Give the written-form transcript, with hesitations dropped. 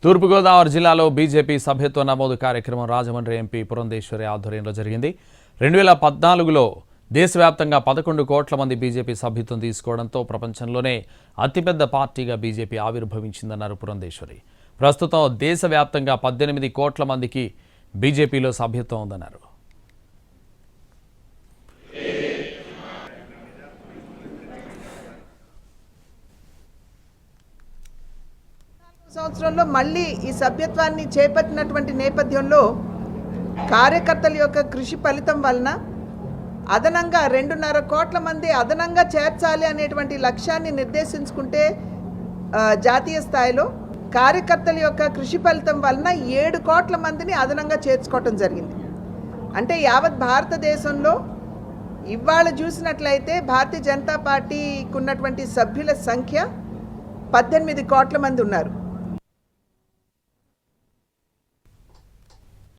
తూర్పుగోదావరి జిల్లాలో బీజేపీ సభ్యత్వ నమోదు కార్యక్రమం రాజమండ్రి ఎంపీ పురంధేశ్వరి ఆధ్వర్యంలో జరిగింది. 2014లో దేశవ్యాప్తంగా 11 కోట్ల మంది బీజేపీ సభ్యత్వం తీసుకోవడంతో ప్రపంచంలోనే అతిపెద్ద పార్టీగా బీజేపీ ఆవిర్భవించిందన్నారు పురంధేశ్వరి. ప్రస్తుతం దేశవ్యాప్తంగా 18 కోట్ల మందికి బీజేపీలో సభ్యత్వం ఉందన్నారు. సంవత్సరంలో మళ్ళీ ఈ సభ్యత్వాన్ని చేపట్టినటువంటి నేపథ్యంలో కార్యకర్తల యొక్క కృషి ఫలితం వలన అదనంగా 2.5 కోట్ల మంది అదనంగా చేర్చాలి అనేటువంటి లక్ష్యాన్ని నిర్దేశించుకుంటే జాతీయ స్థాయిలో కార్యకర్తల యొక్క కృషి ఫలితం వలన 7 కోట్ల మందిని అదనంగా చేర్చుకోవటం జరిగింది. అంటే యావత్ భారతదేశంలో ఇవాళ చూసినట్లయితే భారతీయ జనతా పార్టీకి ఉన్నటువంటి సభ్యుల సంఖ్య 18 కోట్ల మంది ఉన్నారు.